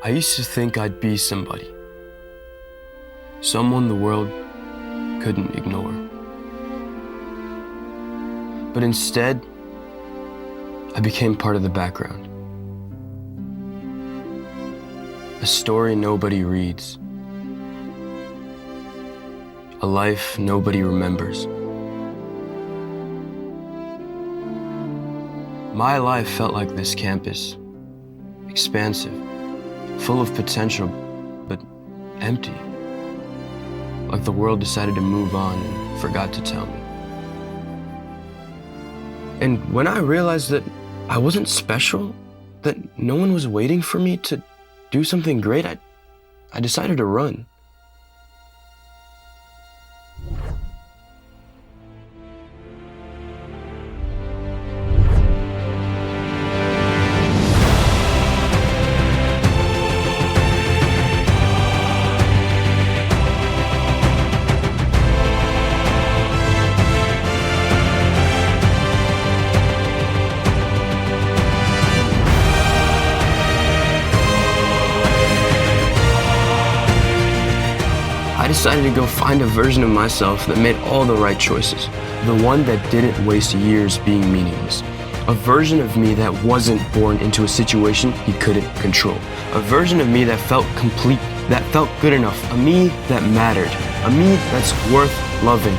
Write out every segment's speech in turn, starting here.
I used to think I'd be somebody. Someone the world couldn't ignore. But instead, I became part of the background. A story nobody reads. A life nobody remembers. My life felt like this campus, expansive, full of potential, but empty. Like the world decided to move on and forgot to tell me. And when I realized that I wasn't special, that no one was waiting for me to do something great, I decided to run. I decided to go find a version of myself that made all the right choices. The one that didn't waste years being meaningless. A version of me that wasn't born into a situation he couldn't control. A version of me that felt complete, that felt good enough. A me that mattered. A me that's worth loving.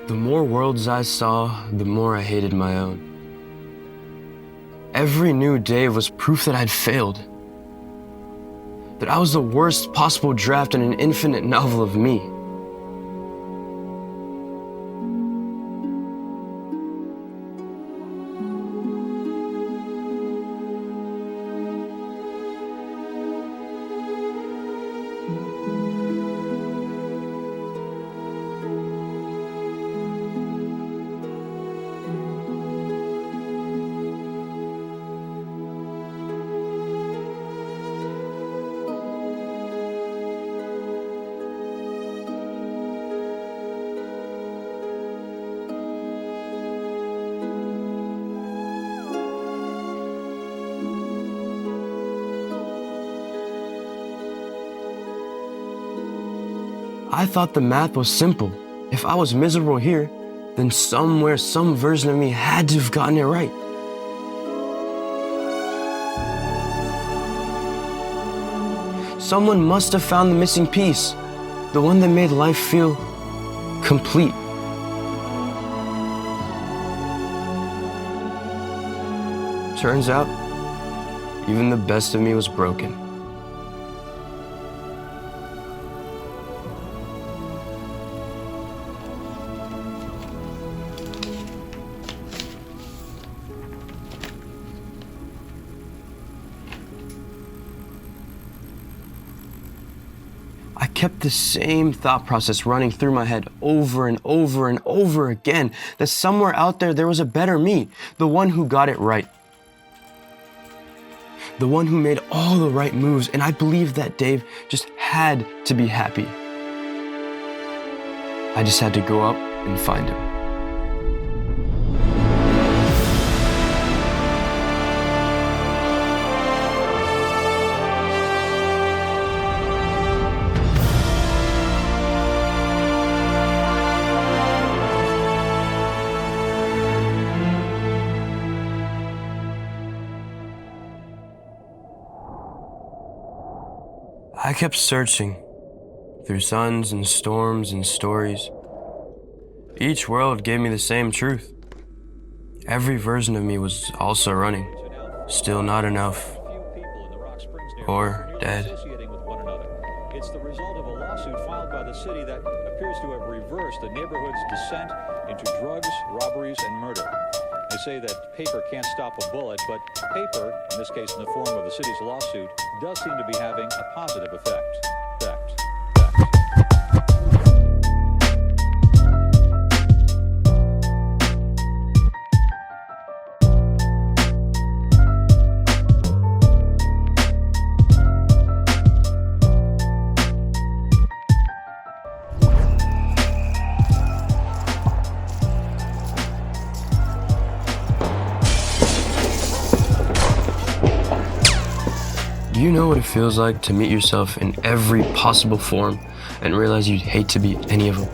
The more worlds I saw, the more I hated my own. Every new day was proof that I'd failed. That I was the worst possible draft in an infinite novel of me. I thought the math was simple. If I was miserable here, then somewhere, some version of me had to have gotten it right. Someone must have found the missing piece, the one that made life feel complete. Turns out, even the best of me was broken. I kept the same thought process running through my head over and over and over again, that somewhere out there was a better me, the one who got it right. The one who made all the right moves, and I believed that Dave just had to be happy. I just had to go up and find him. I kept searching through suns and storms and stories. Each world gave me the same truth. Every version of me was also running, still not enough, or dead. It's the result of a lawsuit filed by the city that appears to have reversed the neighborhood's descent into drugs, robberies, and murder. They say that paper can't stop a bullet, but paper, in this case in the form of the city's lawsuit, does seem to be having a positive effect. Do you know what it feels like to meet yourself in every possible form and realize you'd hate to be any of them?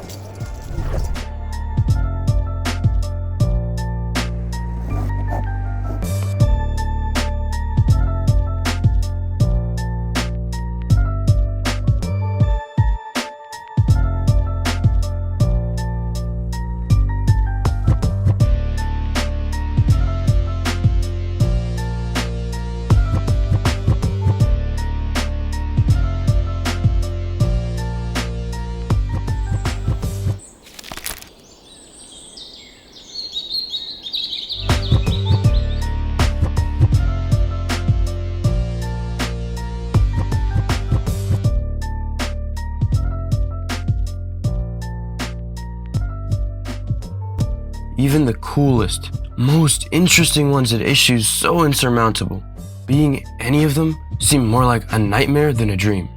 Even the coolest, most interesting ones had issues so insurmountable. Being any of them seemed more like a nightmare than a dream,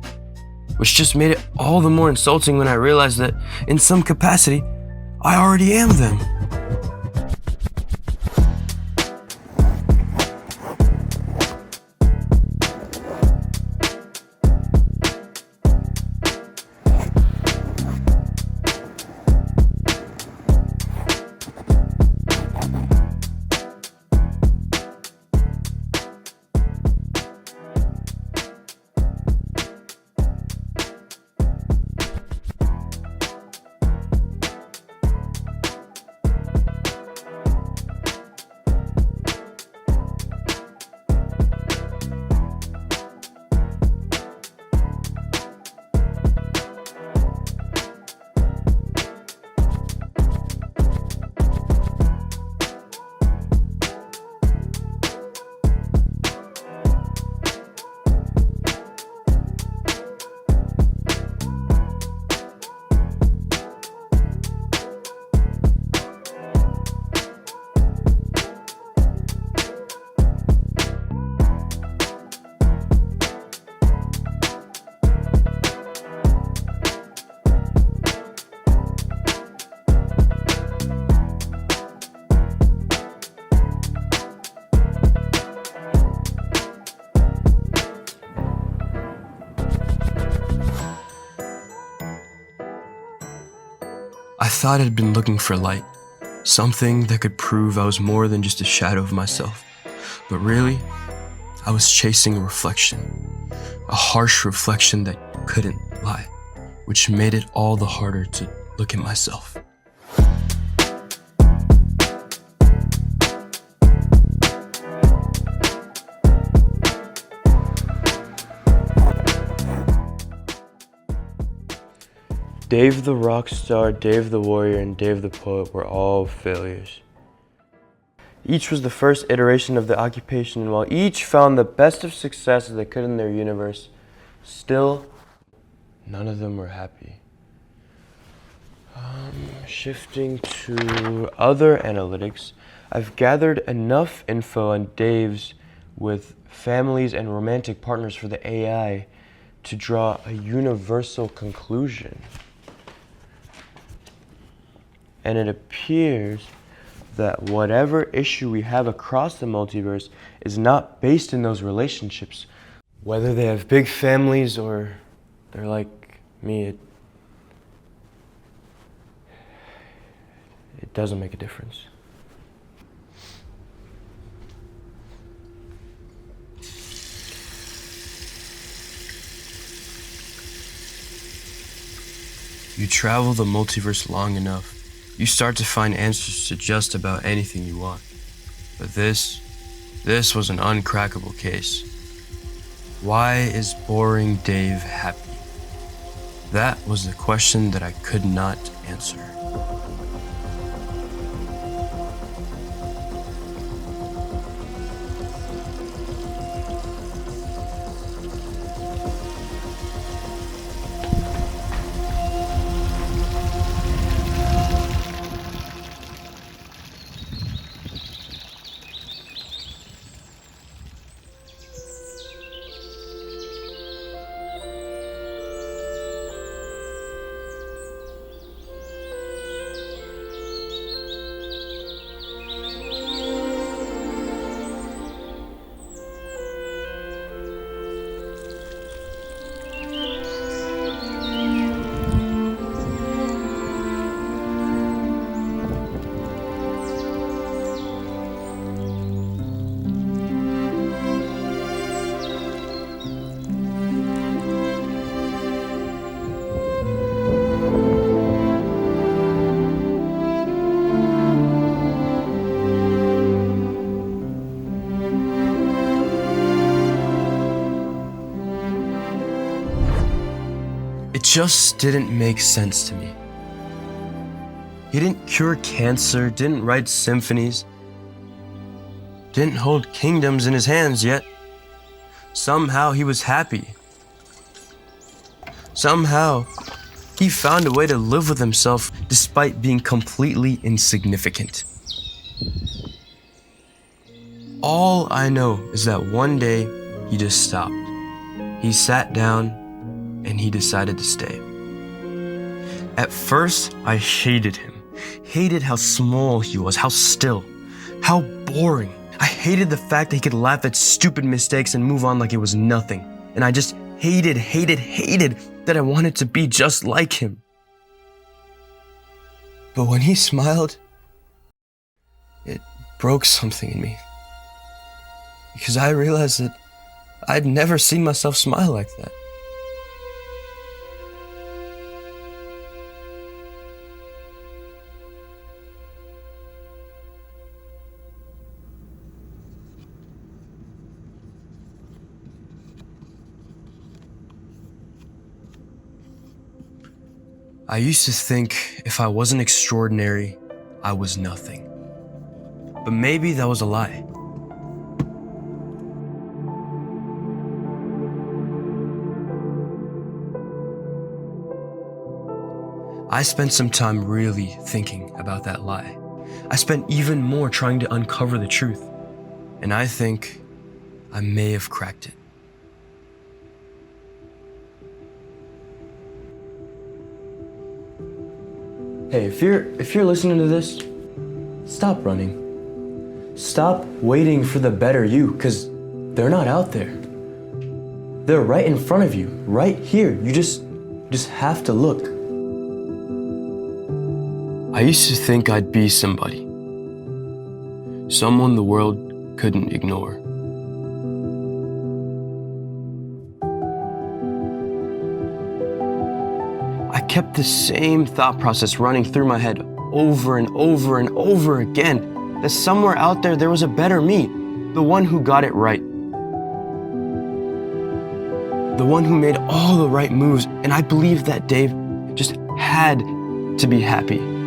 which just made it all the more insulting when I realized that, in some capacity, I already am them. I thought I'd been looking for light, something that could prove I was more than just a shadow of myself. But really, I was chasing a reflection, a harsh reflection that couldn't lie, which made it all the harder to look at myself. Dave the rock star, Dave the warrior, and Dave the poet were all failures. Each was the first iteration of the occupation, and while each found the best of success they could in their universe, still, none of them were happy. Shifting to other analytics, I've gathered enough info on Dave's with families and romantic partners for the AI to draw a universal conclusion. And it appears that whatever issue we have across the multiverse is not based in those relationships. Whether they have big families or they're like me, it doesn't make a difference. You travel the multiverse long enough, you start to find answers to just about anything you want. But this was an uncrackable case. Why is boring Dave happy? That was the question that I could not answer. It just didn't make sense to me. He didn't cure cancer, didn't write symphonies, didn't hold kingdoms in his hands, yet somehow he was happy. Somehow he found a way to live with himself despite being completely insignificant. All I know is that one day he just stopped. He sat down and he decided to stay. At first, I hated him. Hated how small he was, how still, how boring. I hated the fact that he could laugh at stupid mistakes and move on like it was nothing. And I just hated that I wanted to be just like him. But when he smiled, it broke something in me. Because I realized that I'd never seen myself smile like that. I used to think if I wasn't extraordinary, I was nothing. But maybe that was a lie. I spent some time really thinking about that lie. I spent even more trying to uncover the truth. And I think I may have cracked it. Hey, if you're listening to this, stop running. Stop waiting for the better you, because they're not out there. They're right in front of you, right here. You just have to look. I used to think I'd be somebody. Someone the world couldn't ignore. I kept the same thought process running through my head over and over and over again, that somewhere out there was a better me, the one who got it right. The one who made all the right moves, and I believed that Dave just had to be happy.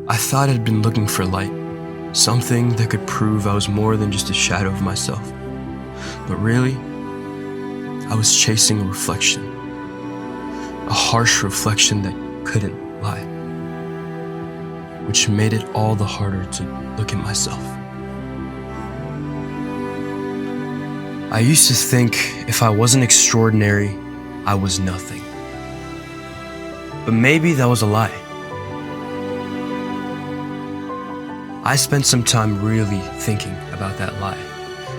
I thought I'd been looking for light, something that could prove I was more than just a shadow of myself. But really, I was chasing a reflection, a harsh reflection that couldn't lie, which made it all the harder to look at myself. I used to think if I wasn't extraordinary, I was nothing. But maybe that was a lie. I spent some time really thinking about that lie.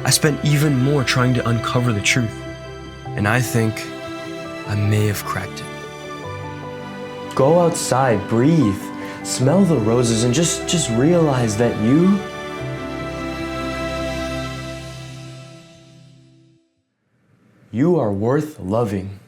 I spent even more trying to uncover the truth. And I think I may have cracked it. Go outside, breathe, smell the roses, and just realize that you are worth loving.